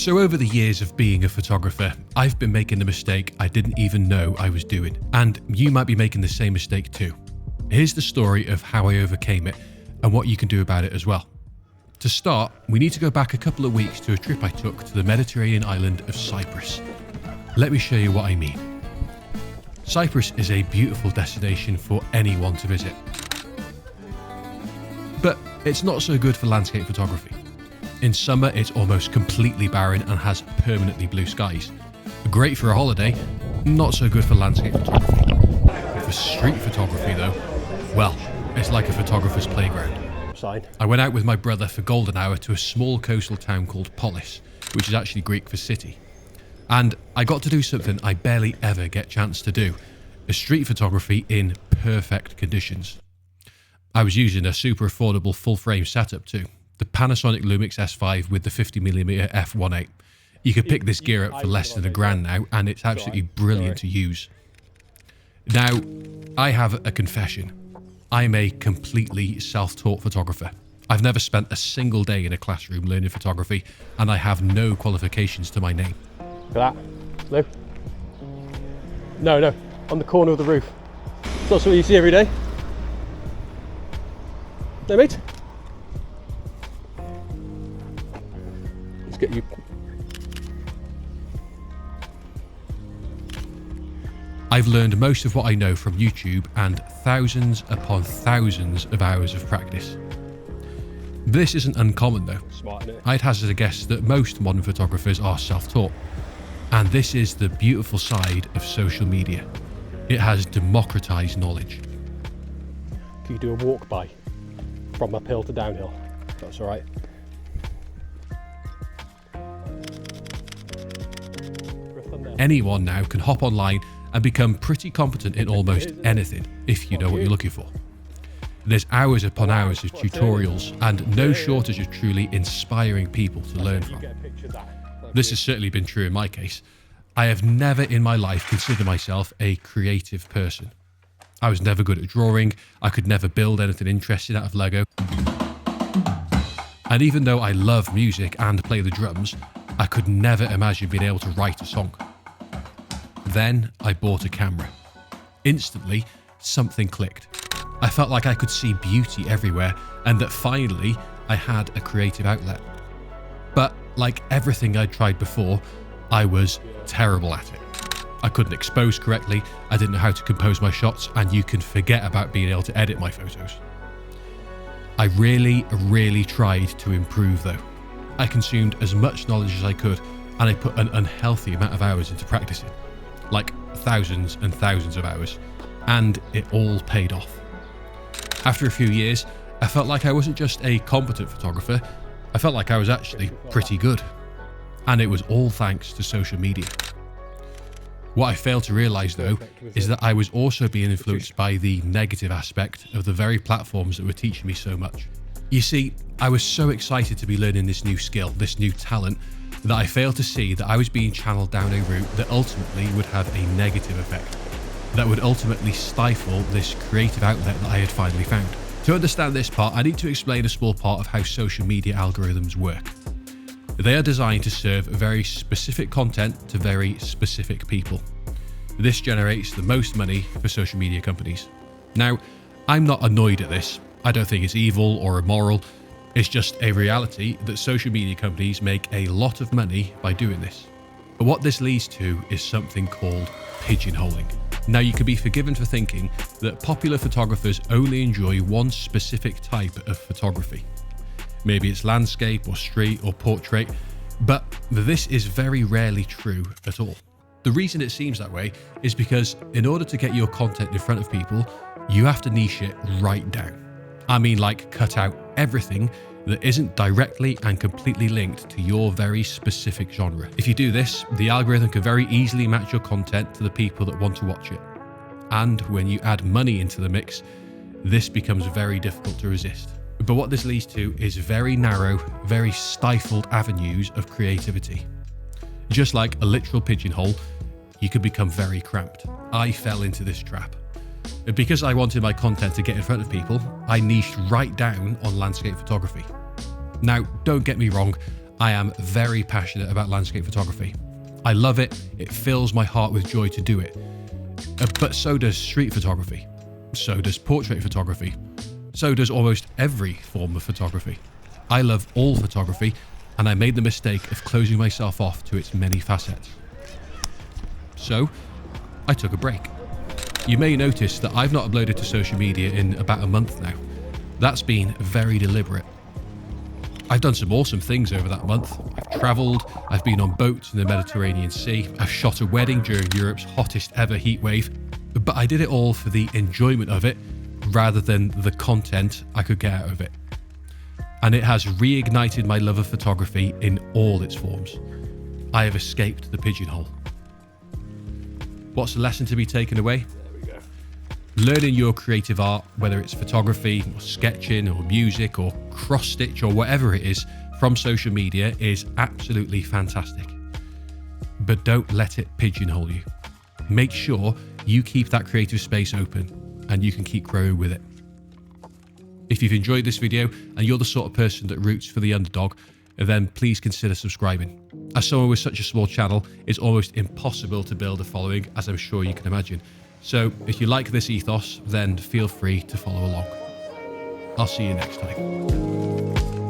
So over the years of being a photographer, I've been making a mistake I didn't even know I was doing. And you might be making the same mistake too. Here's the story of how I overcame it and what you can do about it as well. To start, we need to go back a couple of weeks to a trip I took to the Mediterranean island of Cyprus. Let me show you what I mean. Cyprus is a beautiful destination for anyone to visit. But it's not so good for landscape photography. In summer, it's almost completely barren and has permanently blue skies. Great for a holiday, not so good for landscape photography. For street photography though, well, it's like a photographer's playground. I went out with my brother for golden hour to a small coastal town called Polis, which is actually Greek for city. And I got to do something I barely ever get a chance to do, a street photography in perfect conditions. I was using a super affordable full frame setup too. The PANASONIC LUMIX S5 with the 50mm f1.8. You could pick this gear up for less than $1,000 now, and it's absolutely brilliant to use. Now, I have a confession. I'm a completely self-taught photographer. I've never spent a single day in a classroom learning photography, and I have no qualifications to my name. Look at that. Lou? No, on the corner of the roof. It's not something you see every day. No, mate? Let's get you. I've learned most of what I know from YouTube and thousands upon thousands of hours of practice. This isn't uncommon though. Smart, isn't it? I'd hazard a guess that most modern photographers are self-taught. And this is the beautiful side of social media. It has democratized knowledge. Can you do a walk by from uphill to downhill? That's all right. Anyone now can hop online and become pretty competent in almost anything if you know what you're looking for. There's hours upon hours of tutorials and no shortage of truly inspiring people to learn from. This has certainly been true in my case. I have never in my life considered myself a creative person. I was never good at drawing, I could never build anything interesting out of Lego. And even though I love music and play the drums, I could never imagine being able to write a song. Then I bought a camera. Instantly, something clicked. I felt like I could see beauty everywhere and that finally I had a creative outlet. But like everything I'd tried before, I was terrible at it. I couldn't expose correctly, I didn't know how to compose my shots, and you can forget about being able to edit my photos. I really tried to improve though. I consumed as much knowledge as I could, and I put an unhealthy amount of hours into practicing. Like thousands and thousands of hours, and it all paid off. After a few years, I felt like I wasn't just a competent photographer, I felt like I was actually pretty good. And it was all thanks to social media. What I failed to realize though, is that I was also being influenced by the negative aspect of the very platforms that were teaching me so much. You see, I was so excited to be learning this new skill, this new talent, that I failed to see that I was being channeled down a route that ultimately would have a negative effect, that would ultimately stifle this creative outlet that I had finally found. To understand this part, I need to explain a small part of how social media algorithms work. They are designed to serve very specific content to very specific people. This generates the most money for social media companies. Now, I'm not annoyed at this. I don't think it's evil or immoral. It's just a reality that social media companies make a lot of money by doing this. But what this leads to is something called pigeonholing. Now, you can be forgiven for thinking that popular photographers only enjoy one specific type of photography. Maybe it's landscape or street or portrait, but this is very rarely true at all. The reason it seems that way is because in order to get your content in front of people, you have to niche it right down. I mean, like cut out everything that isn't directly and completely linked to your very specific genre. If you do this, the algorithm can very easily match your content to the people that want to watch it. And when you add money into the mix, this becomes very difficult to resist. But what this leads to is very narrow, very stifled avenues of creativity. Just like a literal pigeonhole, you can become very cramped. I fell into this trap. Because I wanted my content to get in front of people, I niched right down on landscape photography. Now, don't get me wrong, I am very passionate about landscape photography. I love it. It fills my heart with joy to do it. But so does street photography. So does portrait photography. So does almost every form of photography. I love all photography, and I made the mistake of closing myself off to its many facets. So, I took a break. You may notice that I've not uploaded to social media in about a month now. That's been very deliberate. I've done some awesome things over that month. I've travelled, I've been on boats in the Mediterranean Sea, I've shot a wedding during Europe's hottest ever heatwave, but I did it all for the enjoyment of it rather than the content I could get out of it. And it has reignited my love of photography in all its forms. I have escaped the pigeonhole. What's the lesson to be taken away? Learning your creative art, whether it's photography or sketching or music or cross stitch or whatever it is, from social media is absolutely fantastic. But don't let it pigeonhole you. Make sure you keep that creative space open and you can keep growing with it. If you've enjoyed this video and you're the sort of person that roots for the underdog, then please consider subscribing. As someone with such a small channel, it's almost impossible to build a following, as I'm sure you can imagine. So if you like this ethos, then feel free to follow along. I'll see you next time.